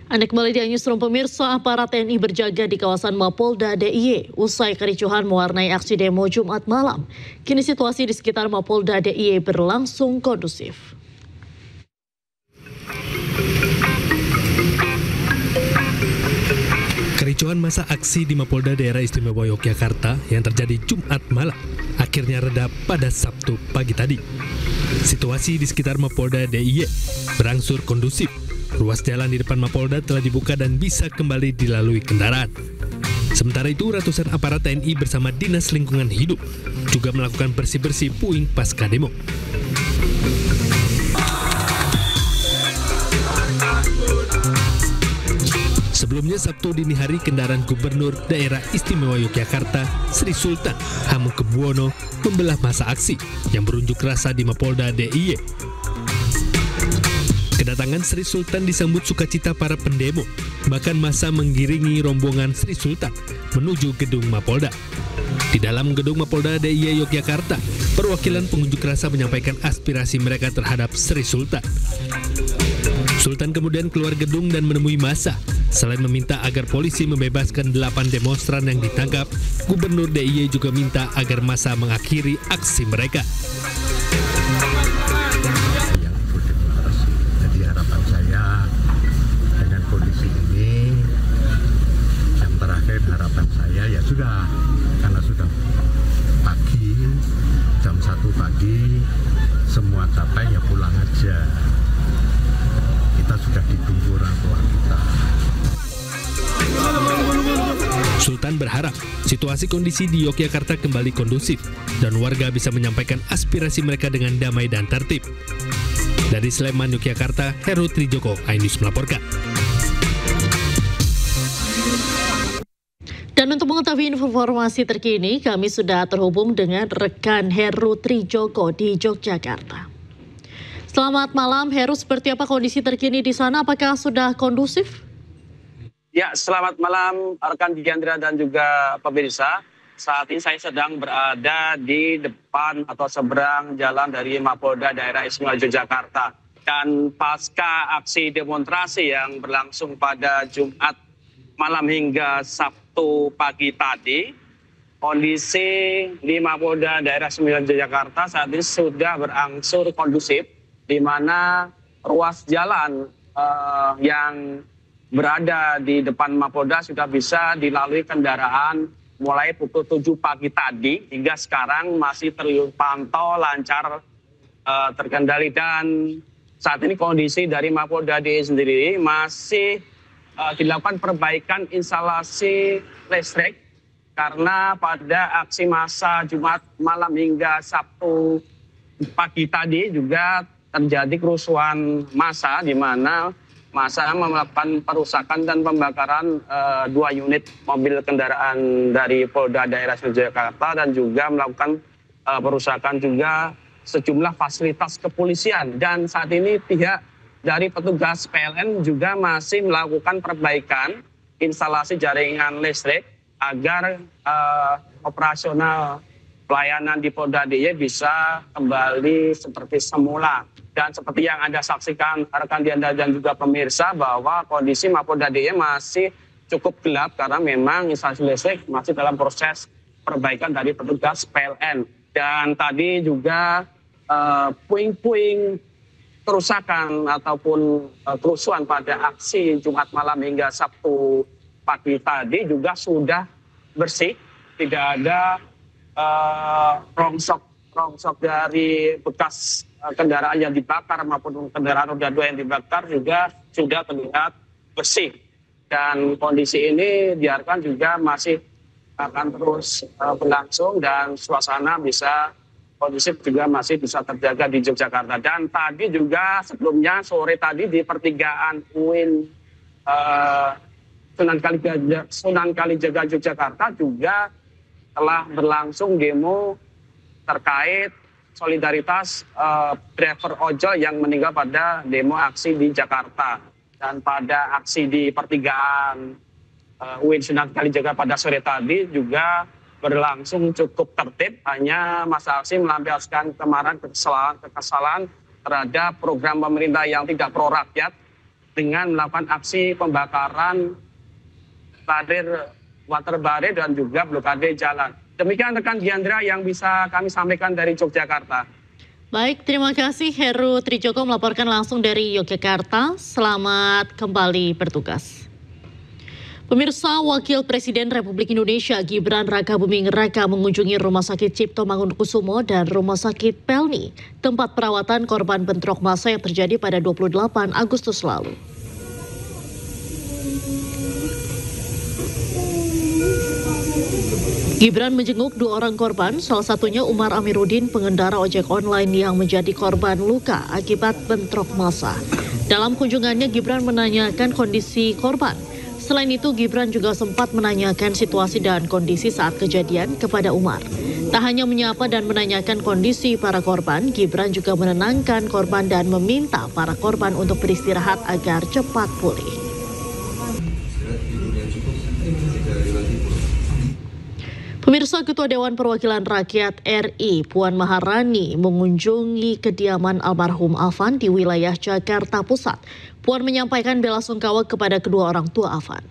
Anda kembali di Newsroom pemirsa, aparat TNI berjaga di kawasan Mapolda DIY usai kericuhan mewarnai aksi demo Jumat malam. Kini situasi di sekitar Mapolda DIY berlangsung kondusif. Kericuhan masa aksi di Mapolda Daerah Istimewa Yogyakarta yang terjadi Jumat malam akhirnya reda pada Sabtu pagi tadi. Situasi di sekitar Mapolda DIY berangsur kondusif. Ruas jalan di depan Mapolda telah dibuka dan bisa kembali dilalui kendaraan. Sementara itu, ratusan aparat TNI bersama Dinas Lingkungan Hidup juga melakukan bersih-bersih puing pasca demo. Sebelumnya Sabtu dini hari, kendaraan Gubernur Daerah Istimewa Yogyakarta Sri Sultan Hamengkubuwono membelah massa aksi yang berunjuk rasa di Mapolda DIY. Kedatangan Sri Sultan disambut sukacita para pendemo, bahkan massa menggiringi rombongan Sri Sultan menuju gedung Mapolda. Di dalam gedung Mapolda DIY Yogyakarta, perwakilan pengunjuk rasa menyampaikan aspirasi mereka terhadap Sri Sultan. Sultan kemudian keluar gedung dan menemui massa. Selain meminta agar polisi membebaskan 8 demonstran yang ditangkap, Gubernur DIY juga minta agar massa mengakhiri aksi mereka. Harapan saya ya sudah, karena sudah pagi, jam 1 pagi, semua capek ya pulang aja. Kita sudah ditunggu orang tua kita. Sultan berharap situasi kondisi di Yogyakarta kembali kondusif dan warga bisa menyampaikan aspirasi mereka dengan damai dan tertib. Dari Sleman, Yogyakarta, Heru Trijoko, iNews melaporkan. Dan untuk mengetahui informasi terkini, kami sudah terhubung dengan rekan Heru Trijoko di Yogyakarta. Selamat malam Heru, seperti apa kondisi terkini di sana? Apakah sudah kondusif? Ya, selamat malam rekan Diandra dan juga pemirsa. Saat ini saya sedang berada di depan atau seberang jalan dari Mapolda Daerah Istimewa Yogyakarta. Dan pasca aksi demonstrasi yang berlangsung pada Jumat malam hingga Sabtu pagi tadi, kondisi di Mapolda Daerah Istimewa Yogyakarta saat ini sudah berangsur kondusif, di mana ruas jalan yang berada di depan Mapolda sudah bisa dilalui kendaraan mulai pukul 7 pagi tadi hingga sekarang masih terpantau lancar, terkendali. Dan saat ini kondisi dari Mapolda DIY sendiri masih dilakukan perbaikan instalasi listrik karena pada aksi massa Jumat malam hingga Sabtu pagi tadi juga terjadi kerusuhan massa di mana massa melakukan perusakan dan pembakaran 2 unit mobil kendaraan dari Polda Daerah Istimewa Yogyakarta dan juga melakukan perusakan juga sejumlah fasilitas kepolisian. Dan saat ini pihak dari petugas PLN juga masih melakukan perbaikan instalasi jaringan listrik agar operasional pelayanan di Polda DIY bisa kembali seperti semula. Dan seperti yang Anda saksikan rekan Diandra dan juga pemirsa, bahwa kondisi Mapolda DIY masih cukup gelap karena memang instalasi listrik masih dalam proses perbaikan dari petugas PLN. Dan tadi juga puing-puing kerusakan ataupun kerusuhan pada aksi Jumat malam hingga Sabtu pagi tadi juga sudah bersih, tidak ada rongsok dari bekas kendaraan yang dibakar maupun kendaraan roda 2 yang dibakar juga sudah terlihat bersih. Dan kondisi ini diharapkan juga masih akan terus berlangsung dan suasana bisa kondusif juga masih bisa terjaga di Yogyakarta. Dan tadi juga sebelumnya sore tadi di pertigaan UIN Sunan Kalijaga Yogyakarta juga telah berlangsung demo terkait solidaritas driver ojol yang meninggal pada demo aksi di Jakarta. Dan pada aksi di pertigaan UIN Sunan Kalijaga pada sore tadi juga berlangsung cukup tertib, hanya masa aksi melampiaskan kemarahan, kekesalan terhadap program pemerintah yang tidak pro rakyat dengan melakukan aksi pembakaran water barrier dan juga blokade jalan. Demikian rekan Diandra yang bisa kami sampaikan dari Yogyakarta. Baik, terima kasih Heru Trijoko melaporkan langsung dari Yogyakarta. Selamat kembali bertugas. Pemirsa, Wakil Presiden Republik Indonesia Gibran Rakabuming Raka mengunjungi Rumah Sakit Cipto Mangunkusumo dan Rumah Sakit Pelni, tempat perawatan korban bentrok massa yang terjadi pada 28 Agustus lalu. Gibran menjenguk 2 orang korban, salah satunya Umar Amiruddin, pengendara ojek online yang menjadi korban luka akibat bentrok massa. Dalam kunjungannya, Gibran menanyakan kondisi korban. Selain itu, Gibran juga sempat menanyakan situasi dan kondisi saat kejadian kepada Umar. Tak hanya menyapa dan menanyakan kondisi para korban, Gibran juga menenangkan korban dan meminta para korban untuk beristirahat agar cepat pulih. Pemirsa, Ketua Dewan Perwakilan Rakyat RI Puan Maharani mengunjungi kediaman almarhum Afan di wilayah Jakarta Pusat. Puan menyampaikan bela sungkawa kepada kedua orang tua Afan.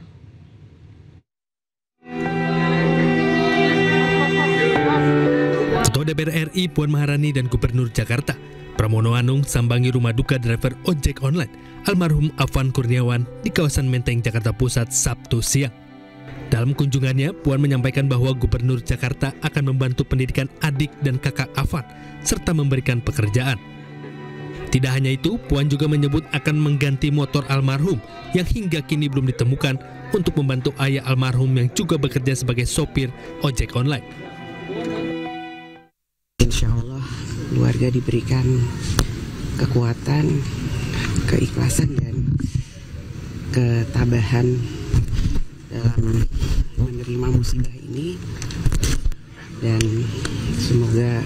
Ketua DPR RI Puan Maharani dan Gubernur Jakarta Pramono Anung sambangi rumah duka driver ojek online almarhum Afan Kurniawan di kawasan Menteng, Jakarta Pusat Sabtu siang. Dalam kunjungannya, Puan menyampaikan bahwa Gubernur Jakarta akan membantu pendidikan adik dan kakak Afan, serta memberikan pekerjaan. Tidak hanya itu, Puan juga menyebut akan mengganti motor almarhum yang hingga kini belum ditemukan untuk membantu ayah almarhum yang juga bekerja sebagai sopir ojek online. Insya Allah keluarga diberikan kekuatan, keikhlasan dan ketabahan dalam menerima musibah ini, dan semoga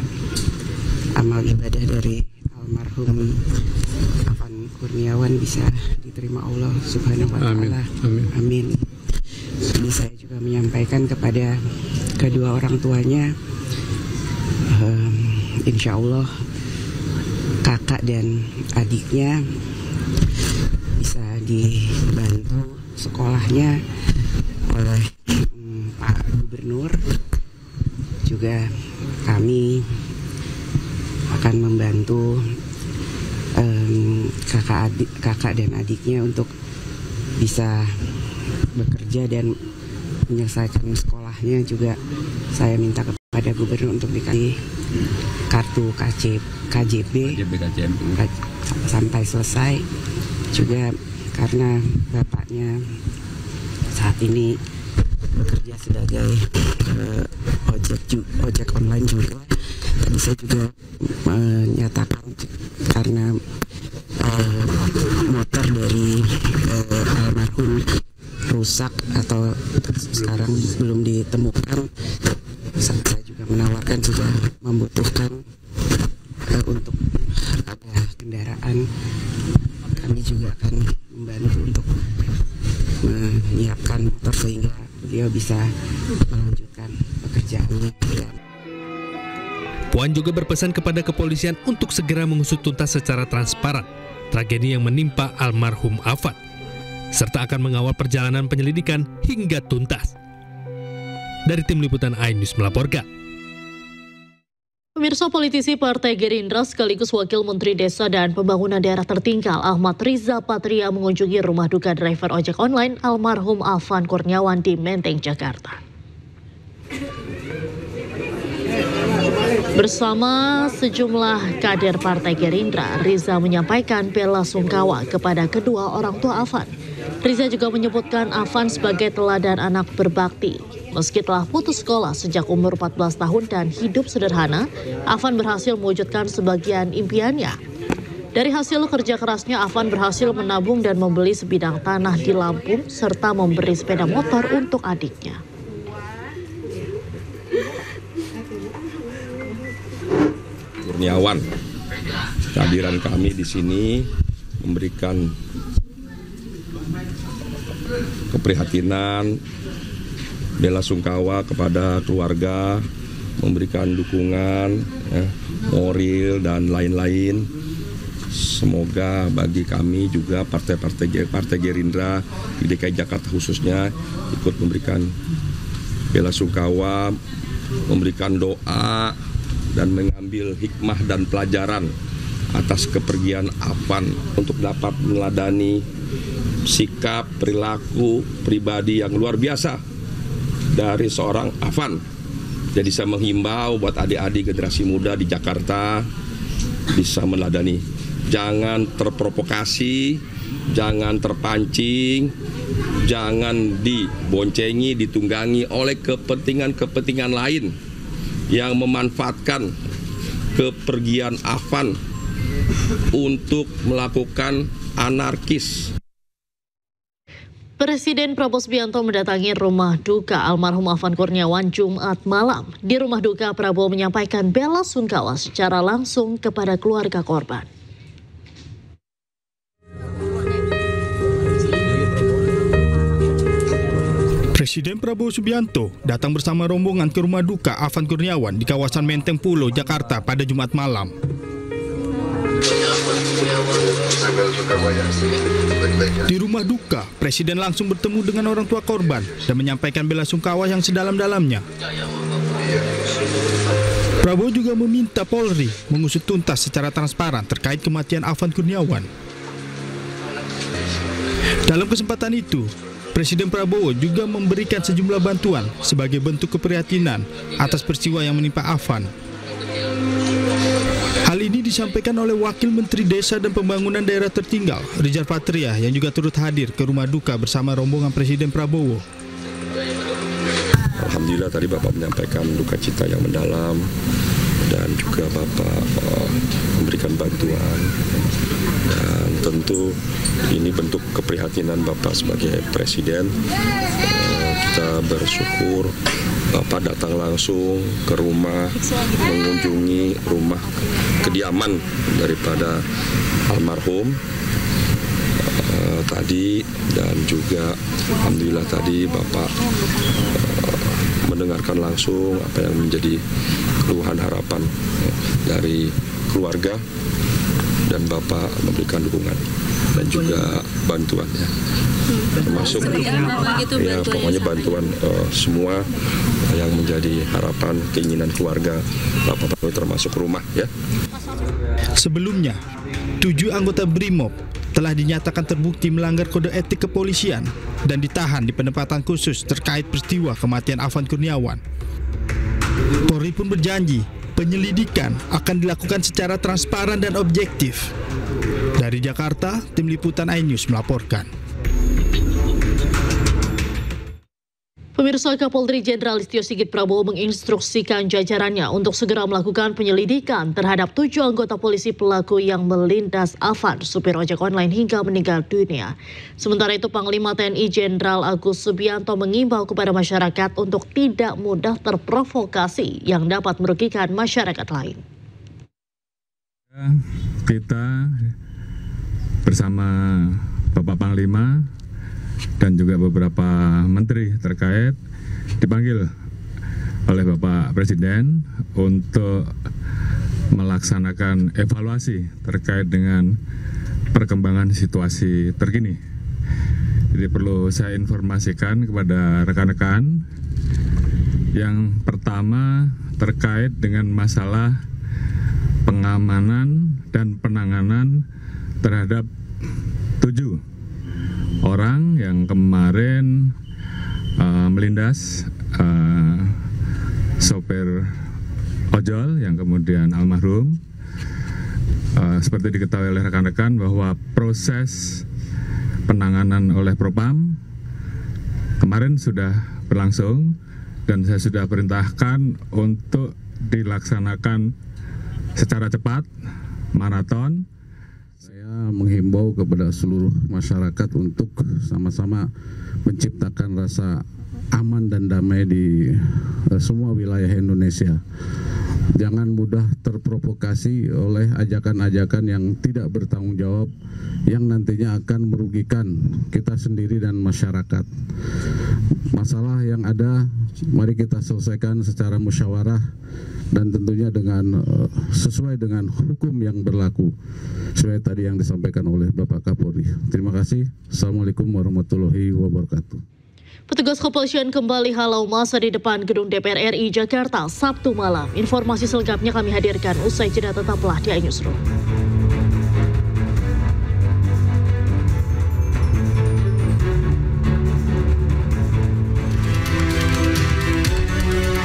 amal ibadah dari almarhum Afan Kurniawan bisa diterima Allah Subhanahu wa Ta'ala. Amin. Jadi saya juga menyampaikan kepada kedua orang tuanya, insya Allah kakak dan adiknya bisa dibantu sekolahnya oleh Pak Gubernur. Juga kami akan membantu kakak dan adiknya untuk bisa bekerja dan menyelesaikan sekolahnya. Juga saya minta kepada Gubernur untuk dikasih kartu KJP sampai selesai. Juga karena bapaknya saat ini bekerja sebagai ojek online juga, tadi saya juga menyatakan karena motor dari almarhum rusak atau sekarang belum ditemukan, saya juga menawarkan juga membutuhkan untuk ada kendaraan, kami juga akan membantu untuk menyiapkan motor sehingga beliau bisa melanjutkan pekerjaannya. Puan juga berpesan kepada kepolisian untuk segera mengusut tuntas secara transparan tragedi yang menimpa almarhum Afan, serta akan mengawal perjalanan penyelidikan hingga tuntas. Dari Tim Liputan iNews melaporkan. Pemirsa, politisi Partai Gerindra sekaligus Wakil Menteri Desa dan Pembangunan Daerah Tertinggal Ahmad Riza Patria mengunjungi rumah duka driver ojek online almarhum Afan Kurniawan di Menteng, Jakarta. Bersama sejumlah kader Partai Gerindra, Riza menyampaikan bela sungkawa kepada kedua orang tua Afan. Riza juga menyebutkan Afan sebagai teladan anak berbakti. Meski telah putus sekolah sejak umur 14 tahun dan hidup sederhana, Afan berhasil mewujudkan sebagian impiannya. Dari hasil kerja kerasnya, Afan berhasil menabung dan membeli sebidang tanah di Lampung, serta memberi sepeda motor untuk adiknya. Kurniawan, kehadiran kami di sini memberikan keprihatinan, bela sungkawa kepada keluarga, memberikan dukungan, moral dan lain-lain semoga bagi kami juga partai Gerindra di DKI Jakarta khususnya ikut memberikan bela sungkawa, memberikan doa dan mengambil hikmah dan pelajaran atas kepergian Afan untuk dapat meneladani sikap, perilaku pribadi yang luar biasa dari seorang Afan. Jadi saya menghimbau buat adik-adik generasi muda di Jakarta bisa meneladani. Jangan terprovokasi, jangan terpancing, jangan diboncengi, ditunggangi oleh kepentingan-kepentingan lain yang memanfaatkan kepergian Afan untuk melakukan anarkis. Presiden Prabowo Subianto mendatangi rumah duka almarhum Afan Kurniawan Jumat malam. Di rumah duka, Prabowo menyampaikan bela sungkawa secara langsung kepada keluarga korban. Presiden Prabowo Subianto datang bersama rombongan ke rumah duka Afan Kurniawan di kawasan Menteng Pulo, Jakarta pada Jumat malam. Di rumah duka, Presiden langsung bertemu dengan orang tua korban dan menyampaikan bela sungkawa yang sedalam-dalamnya. Prabowo juga meminta Polri mengusut tuntas secara transparan terkait kematian Afan Kurniawan. Dalam kesempatan itu, Presiden Prabowo juga memberikan sejumlah bantuan sebagai bentuk keprihatinan atas peristiwa yang menimpa Afan. Hal ini disampaikan oleh Wakil Menteri Desa dan Pembangunan Daerah Tertinggal, Rizal Patria, yang juga turut hadir ke rumah duka bersama rombongan Presiden Prabowo. Alhamdulillah tadi Bapak menyampaikan duka cita yang mendalam dan juga Bapak memberikan bantuan. Dan tentu ini bentuk keprihatinan Bapak sebagai Presiden. Kita bersyukur Bapak datang langsung ke rumah, mengunjungi rumah kediaman daripada almarhum tadi, dan juga alhamdulillah tadi Bapak mendengarkan langsung apa yang menjadi keluhan harapan dari keluarga, dan Bapak memberikan dukungan dan juga bantuan ya, termasuk ya pokoknya bantuan semua yang menjadi harapan keinginan keluarga Bapak termasuk rumah ya. Sebelumnya, 7 anggota BRIMOB telah dinyatakan terbukti melanggar kode etik kepolisian dan ditahan di penempatan khusus terkait peristiwa kematian Afan Kurniawan. Polri pun berjanji penyelidikan akan dilakukan secara transparan dan objektif. Dari Jakarta, Tim Liputan iNews melaporkan. Pemirsa, Kapolri Jenderal Listio Sigit Prabowo menginstruksikan jajarannya untuk segera melakukan penyelidikan terhadap 7 anggota polisi pelaku yang melindas Afan, supir ojek online, hingga meninggal dunia. Sementara itu, Panglima TNI Jenderal Agus Subianto mengimbau kepada masyarakat untuk tidak mudah terprovokasi yang dapat merugikan masyarakat lain. Kita bersama Bapak Panglima dan juga beberapa menteri terkait dipanggil oleh Bapak Presiden untuk melaksanakan evaluasi terkait dengan perkembangan situasi terkini. Jadi perlu saya informasikan kepada rekan-rekan. Yang pertama terkait dengan masalah pengamanan dan penanganan terhadap 7 orang yang kemarin melindas sopir ojol yang kemudian almarhum. Seperti diketahui oleh rekan-rekan bahwa proses penanganan oleh Propam kemarin sudah berlangsung dan saya sudah perintahkan untuk dilaksanakan secara cepat, maraton. Saya menghimbau kepada seluruh masyarakat untuk sama-sama menciptakan rasa aman dan damai di semua wilayah Indonesia. Jangan mudah terprovokasi oleh ajakan-ajakan yang tidak bertanggung jawab, yang nantinya akan merugikan kita sendiri dan masyarakat. Masalah yang ada, mari kita selesaikan secara musyawarah dan tentunya dengan sesuai dengan hukum yang berlaku, sesuai tadi yang disampaikan oleh Bapak Kapolri. Terima kasih. Assalamualaikum warahmatullahi wabarakatuh. Petugas kepolisian kembali halau massa di depan gedung DPR RI Jakarta Sabtu malam. Informasi selengkapnya kami hadirkan usai jeda, tetaplah di iNewsroom.